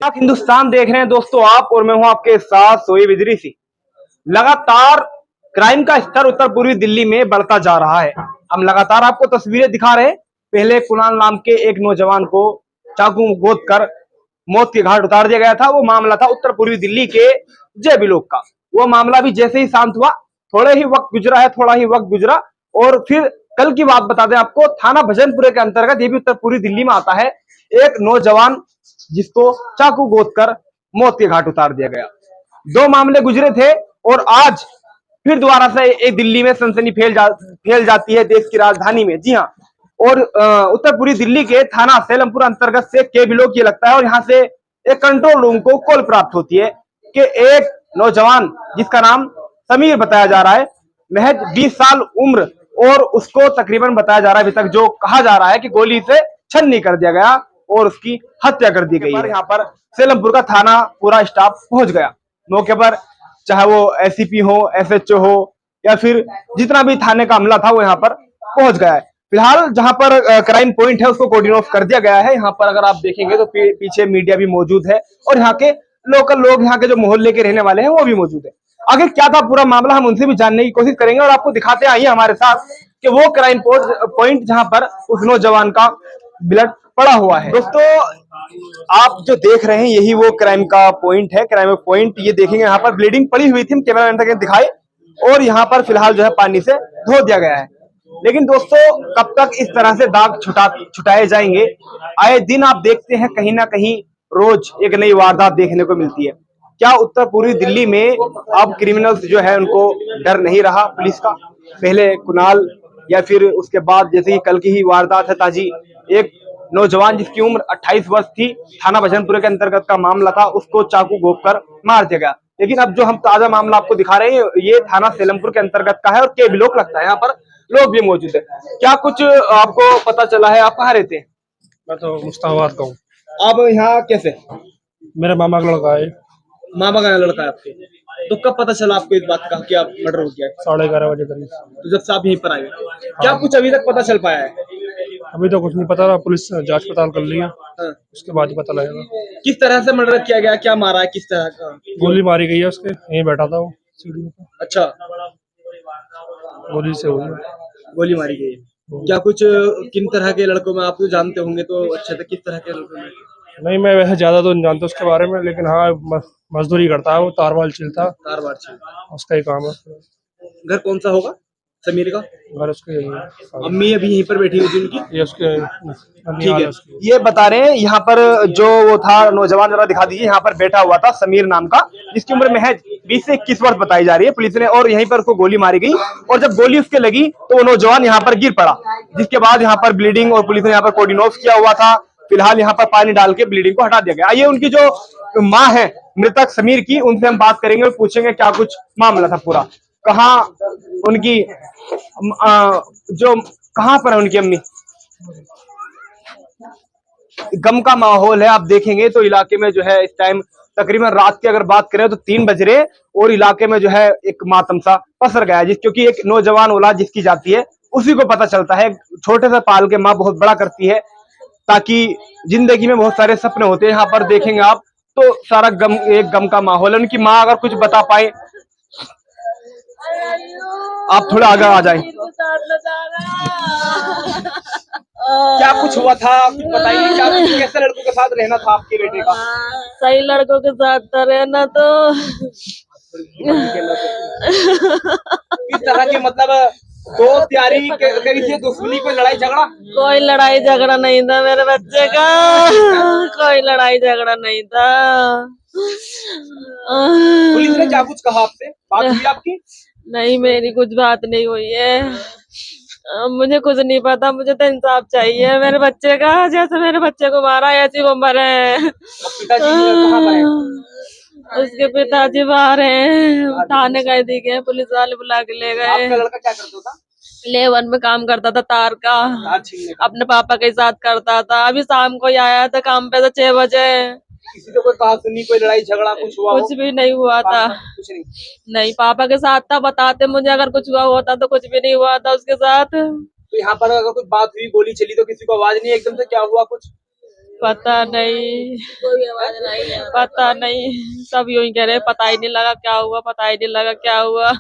आप हिंदुस्तान देख रहे हैं दोस्तों आप, और मैं हूं आपके साथ सोएब इदरीसी। लगातार क्राइम का स्तर उत्तर पूर्वी दिल्ली में बढ़ता जा रहा है। हम लगातार आपको तस्वीरें दिखा रहे हैं। पहले कुणाल नाम के एक नौजवान को चाकू गोद कर मौत के घाट उतार दिया गया था। वो मामला था उत्तर पूर्वी दिल्ली के जय विलोक का। वो मामला भी जैसे ही शांत हुआ, थोड़ा ही वक्त गुजरा और फिर कल की बात बता दें आपको, थाना भजनपुरे के अंतर्गत, ये भी उत्तर पूर्वी दिल्ली में आता है, एक नौजवान जिसको चाकू गोद कर मौत के घाट उतार दिया गया। दो मामले गुजरे थे और आज फिर दोबारा से एक दिल्ली में सनसनी फैल जाती है, देश की राजधानी में। जी हाँ, और उत्तर पूर्वी दिल्ली के थाना सेलमपुर अंतर्गत से के बिलोक ये लगता है, और यहाँ से एक कंट्रोल रूम को कॉल प्राप्त होती है कि एक नौजवान जिसका नाम समीर बताया जा रहा है, महज 20 साल उम्र, और उसको तकरीबन बताया जा रहा है अभी तक, जो कहा जा रहा है कि गोली से छन्नी कर दिया गया और उसकी हत्या कर दी गई है। यहाँ पर सेलमपुर का थाना पूरा स्टाफ पहुंच गया मौके पर, चाहे वो एसीपी हो, एसएचओ हो, या फिर जितना भी थाने का अमला था वो यहाँ पर पहुंच गया है। फिलहाल जहां पर क्राइम पॉइंट है उसको कोऑर्डिनेट ऑफ कर दिया गया है। यहाँ पर अगर आप देखेंगे तो पीछे मीडिया भी मौजूद है और यहाँ के लोकल लोग, यहाँ के जो मोहल्ले के रहने वाले हैं वो भी मौजूद है। आगे क्या था पूरा मामला, हम उनसे भी जानने की कोशिश करेंगे और आपको दिखाते आइए हमारे साथ कि वो क्राइम पॉइंट जहां पर उस नौजवान का ब्लड पड़ा हुआ है। दोस्तों आप जो देख रहे हैं यही वो क्राइम का पॉइंट है। क्राइम पॉइंट ये देखेंगे, यहाँ पर ब्लीडिंग पड़ी हुई थी, हम कैमरा मैन तक दिखाए, और यहाँ पर फिलहाल जो है पानी से धो दिया गया है। लेकिन दोस्तों कब तक इस तरह से दाग छुटाए जाएंगे? आए दिन आप देखते हैं कहीं ना कहीं रोज एक नई वारदात देखने को मिलती है। क्या उत्तर पूर्वी दिल्ली में अब क्रिमिनल्स जो है उनको डर नहीं रहा पुलिस का? पहले कुणाल, या फिर उसके बाद जैसे कि कल की ही वारदात है ताजी, एक नौजवान जिसकी उम्र 28 वर्ष थी, थाना भजनपुरे के अंतर्गत का मामला था, उसको चाकू घोंप कर मार दिया गया। लेकिन अब जो हम ताजा मामला आपको दिखा रहे हैं ये थाना सेलमपुर के अंतर्गत का है और के बिलोक लगता है। यहाँ पर लोग भी मौजूद है। क्या कुछ आपको पता चला है? आप कहाँ रहते हैं? मैं तो मुस्ताबाद का हूँ। आप यहाँ कैसे? मेरे मामा का लड़का है। मामा का लड़का है आपके? तो कब पता चला आपको इस बात का कि आप मर्डर हो गया है? 11:30 बजे करीब। तो जब से आप यहीं पर आए, क्या कुछ अभी तक पता चल पाया है? अभी तो कुछ नहीं पता, पुलिस जांच पड़ताल कर लिया, हाँ। उसके बाद ही पता लगेगा। किस तरह से मर्डर किया गया, क्या मारा है, किस तरह का? गोली मारी गई है उसके, यहीं बैठा था वो सीढ़ियों पर। अच्छा, गोली से हुई है। गोली मारी गई है। क्या कुछ किन तरह के लड़कों में, आप तो जानते होंगे तो अच्छे से, किस तरह के लड़कों में? नहीं, मैं वैसे ज्यादा तो नहीं जानता उसके बारे में, लेकिन हाँ मजदूरी करता है वो, तारवाल छिलता, कारवार से। उसका ही काम है। घर कौन सा होगा समीर का? घर उसके यही है। अम्मी अभी यहीं पर बैठी हुई थी उनकी? ये उसके ठीक है, ये बता रहे हैं यहाँ पर जो वो था नौजवान, जरा दिखा दीजिए, यहाँ पर बैठा हुआ था समीर नाम का, जिसकी उम्र महज 20 से 21 वर्ष बताई जा रही है पुलिस ने, और यहीं पर उसको गोली मारी गई, और जब गोली उसके लगी तो वो नौजवान यहाँ पर गिर पड़ा, जिसके बाद यहाँ पर ब्लीडिंग, और पुलिस ने यहाँ पर कोऑर्डिनेट ऑफ किया हुआ था। फिलहाल यहाँ पर पानी डाल के ब्लीडिंग को हटा दिया गया। आइए उनकी जो माँ है मृतक समीर की, उनसे हम बात करेंगे और पूछेंगे क्या कुछ मामला था पूरा। कहाँ उनकी जो कहाँ पर है उनकी अम्मी? गम का माहौल है, आप देखेंगे तो इलाके में जो है इस टाइम तकरीबन रात की अगर बात करें तो 3 बज रहे, और इलाके में जो है एक मातम सा पसर गया है, क्योंकि एक नौजवान औलाद जिसकी जाती है उसी को पता चलता है। छोटे से पाल के माँ बहुत बड़ा करती है, ताकि जिंदगी में बहुत सारे सपने होते हैं। यहाँ पर देखेंगे आप तो सारा गम, एक गम का माहौल है। उनकी माँ अगर कुछ बता पाए, आप थोड़ा आगे आ जाए। क्या कुछ हुआ था, कुछ बताइए, क्या कुछ, कैसे लड़कों के साथ रहना था आपके बेटे का? सही लड़कों के साथ तो रहना तो किस तरह की, मतलब दोस्त यारी करी थी, दुश्मनी, कोई लड़ाई झगड़ा? कोई लड़ाई झगड़ा नहीं था मेरे बच्चे का, कोई लड़ाई झगड़ा नहीं था। पुलिस ने क्या कुछ कहा आपसे, बात हुई आपकी? नहीं, मेरी कुछ बात नहीं हुई है, मुझे कुछ नहीं पता, मुझे तो इंसाफ चाहिए मेरे बच्चे का। जैसे मेरे बच्चे को मारा ऐसी वो मरे। पिताजी कहाँ पर हैं? उसके पिताजी बाहर हैं, थाने गए थे, पुलिस वाले बुला के ले गए। आपका लड़का क्या करता था? लेवन में काम करता था, तार का, अपने पापा के साथ करता था। अभी शाम को ही आया था काम पे, तो 6 बजे। किसी को कोई कहा सुनी, कोई लड़ाई झगड़ा कुछ हुआ? कुछ भी नहीं हुआ था, कुछ नहीं। नहीं, पापा के साथ था, बताते मुझे अगर कुछ हुआ होता, तो कुछ भी नहीं हुआ था उसके साथ। तो यहाँ पर अगर कुछ बात हुई, गोली चली, तो किसी को आवाज नहीं एकदम से क्या हुआ कुछ? पता नहीं, कोई आवाज नहीं है, पता नहीं, सब यूं ही कह रहे हैं, पता ही नहीं लगा क्या हुआ, पता ही नहीं लगा क्या हुआ।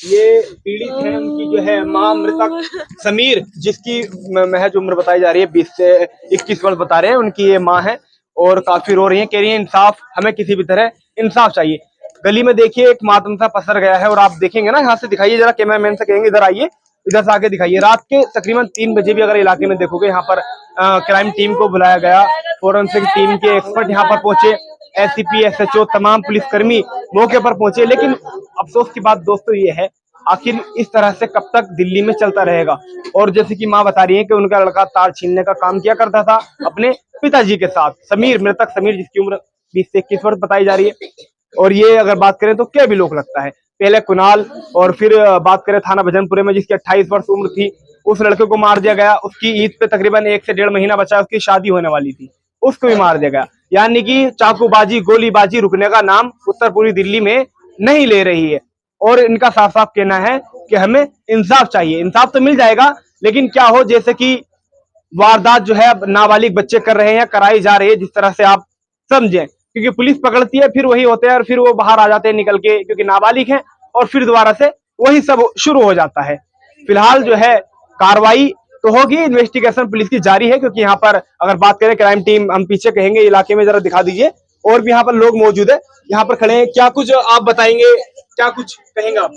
ये पीड़ित है, उनकी जो है मां मृतक समीर, जिसकी महज उम्र बताई जा रही है 20 से 21 वर्ष बता रहे हैं, उनकी ये मां है और काफी रो रही है, कह रही है इंसाफ, हमें किसी भी तरह इंसाफ चाहिए। गली में देखिए एक मातम सा पसर गया है और आप देखेंगे ना, यहाँ से दिखाइए जरा, कैमरामैन से कहेंगे इधर आइए, इधर से आके दिखाइए। रात के तकरीबन 3 बजे भी अगर इलाके में देखोगे, यहाँ पर क्राइम टीम को बुलाया गया, फोरेंसिक टीम के एक्सपर्ट यहाँ पर पहुंचे, एससीपी एसएचओ तमाम पुलिसकर्मी मौके पर पहुंचे। लेकिन अफसोस की बात दोस्तों ये है, आखिर इस तरह से कब तक दिल्ली में चलता रहेगा। और जैसे कि मां बता रही है कि उनका लड़का तार छीनने का काम किया करता था अपने पिताजी के साथ, समीर, मृतक समीर, जिसकी उम्र 20 से 21 वर्ष बताई जा रही है। और ये अगर बात करें तो क्या भी लोग लगता है, पहले कुणाल और फिर बात करें थाना भजनपुरे में जिसकी 28 वर्ष उम्र थी, उस लड़के को मार दिया गया। उसकी ईद पे तकरीबन 1 से 1.5 महीना बचा, उसकी शादी होने वाली थी, उसको भी मार दिया गया। यानी कि चाकूबाजी, गोलीबाजी रुकने का नाम उत्तर पूर्वी दिल्ली में नहीं ले रही है। और इनका साफ साफ कहना है कि हमें इंसाफ चाहिए। इंसाफ तो मिल जाएगा, लेकिन क्या हो, जैसे कि वारदात जो है अब नाबालिग बच्चे कर रहे हैं या कराई जा रही है, जिस तरह से आप समझें, क्योंकि पुलिस पकड़ती है, फिर वही होते हैं और फिर वो बाहर आ जाते हैं निकल के, क्योंकि नाबालिग हैं, और फिर दोबारा से वही सब शुरू हो जाता है। फिलहाल जो है कार्रवाई तो होगी, इन्वेस्टिगेशन पुलिस की जारी है, क्योंकि यहाँ पर अगर बात करें क्राइम टीम, हम पीछे कहेंगे इलाके में जरा दिखा दीजिए, और भी यहाँ पर लोग मौजूद है, यहाँ पर खड़े हैं। क्या कुछ आप बताएंगे, क्या कुछ कहेंगे आप?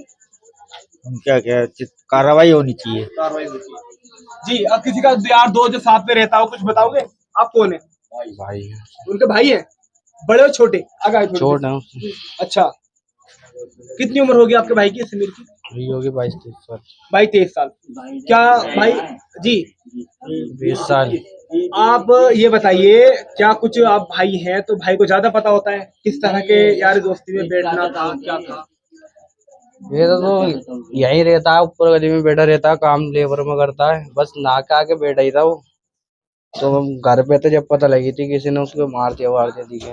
क्या क्या कार्रवाई होनी चाहिए। कार्रवाई होनी चाहिए जी। अब किसी का यार दो जो साथ में रहता हो, कुछ बताओगे? आप कौन है? भाई उनके भाई हैं, बड़े और छोटे? आगे छोड़ है। अच्छा, कितनी उम्र होगी आपके भाई की, समीर की? होगी 22-23 साल। 22-23 साल। क्या भाई जी? 20 साल। आप ये बताइए, क्या कुछ आप भाई हैं तो भाई को ज्यादा पता होता है किस तरह के यार दोस्ती में बैठना था, क्या था? ये तो यही रहता है, ऊपर गली में बैठा रहता है, काम लेबर में करता है, बस ना के आके बैठा ही था वो। तो हम घर पे थे जब पता लगी थी किसी ने उसको मार दिया दिखे।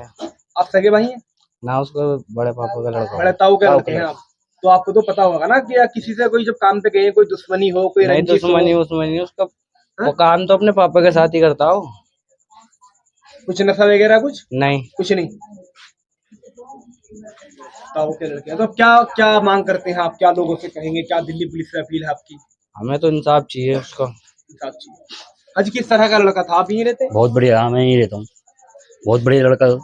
आप सगे भाई हैं? ना, उसको बड़े पापा का लड़का। बड़े ताऊ के लड़के हैं आप, तो आपको तो पता होगा ना कि किसी से कोई जब काम पे गए, कोई दुश्मनी हो, कोई नहीं, दुश्मनी उसका वो काम तो अपने पापा के साथ ही करता हो। कुछ नशा वगैरह कुछ नहीं, कुछ नहीं। ताऊ के लड़के हैं, तो क्या क्या मांग करते हैं आप, क्या लोगों से कहेंगे, क्या दिल्ली पुलिस से अपील है आपकी? हमें तो इंसाफ चाहिए उसका। इंसाफ चाहिए। आज किस तरह का लड़का था, आप यहीं रहते? बहुत बढ़िया, मैं यहीं रहता हूँ, बहुत बढ़िया लड़का।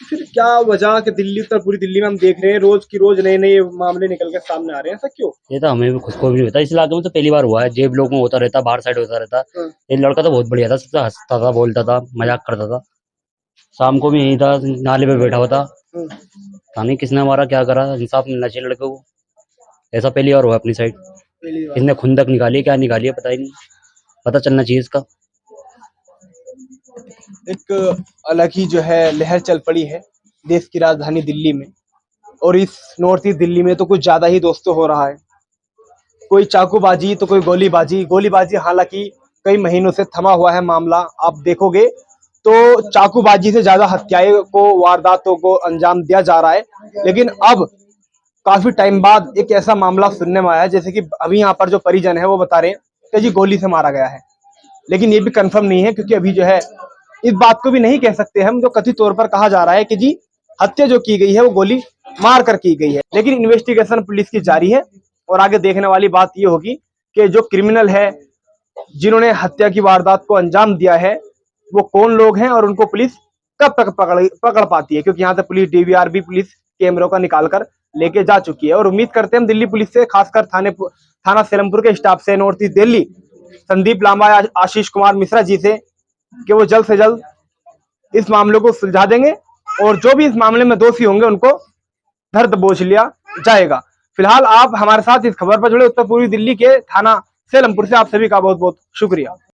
फिर क्या वजह कि दिल्ली, उत्तर पूरी दिल्ली में हम देख रहे हैं रोज की रोज नए नए मामले निकल के सामने आ रहे हैं, ऐसा क्यों? ये तो हमें भी खुद को भी नहीं पता, इस इलाके में तो पहली बार हुआ है। जेब लोग में होता रहता, बाहर साइड होता रहता। ये लड़का तो बहुत बढ़िया था, सबसे हंसता था, बोलता था, मजाक करता था। शाम को भी यही था, नाले पे बैठा हुआ था। पता नहीं किसने मारा, क्या करा, इंसाफ मिलना चाहिए लड़के को। ऐसा पहली बार हुआ अपनी साइड। इसने खुंदक निकाली, क्या निकाली है पता ही नहीं, पता चलना चाहिए इसका। एक अलग ही जो है लहर चल पड़ी है देश की राजधानी दिल्ली में, और इस नॉर्थ ईस्ट दिल्ली में तो कुछ ज्यादा ही दोस्तों हो रहा है। कोई चाकूबाजी तो कोई गोलीबाजी हालांकि कई महीनों से थमा हुआ है मामला। आप देखोगे तो चाकूबाजी से ज्यादा हत्याएं को, वारदातों को अंजाम दिया जा रहा है। लेकिन अब काफी टाइम बाद एक ऐसा मामला सुनने में आया, जैसे कि अभी यहाँ पर जो परिजन है वो बता रहे हैं कि जी गोली से मारा गया है, लेकिन ये भी कंफर्म नहीं है, क्योंकि अभी जो है इस बात को भी नहीं कह सकते हम, जो कथित तौर पर कहा जा रहा है कि जी हत्या जो की गई है वो गोली मार कर की गई है। लेकिन इन्वेस्टिगेशन पुलिस की जारी है, और आगे देखने वाली बात ये होगी कि जो क्रिमिनल है, जिन्होंने हत्या की वारदात को अंजाम दिया है, वो कौन लोग हैं और उनको पुलिस कब तक पकड़ पाती है, क्योंकि यहाँ से पुलिस डीवीआर भी पुलिस कैमरों का निकाल कर लेके जा चुकी है। और उम्मीद करते हैं हम दिल्ली पुलिस से, खासकर थाना सेलमपुर के स्टाफ से, नॉर्थ ईस्ट दिल्ली संदीप लांबा, आशीष कुमार मिश्रा जी से, कि वो जल्द से जल्द इस मामले को सुलझा देंगे, और जो भी इस मामले में दोषी होंगे उनको धर दबोच लिया जाएगा। फिलहाल आप हमारे साथ इस खबर पर जुड़े उत्तर पूर्वी दिल्ली के थाना सेलमपुर से आप सभी का बहुत बहुत शुक्रिया।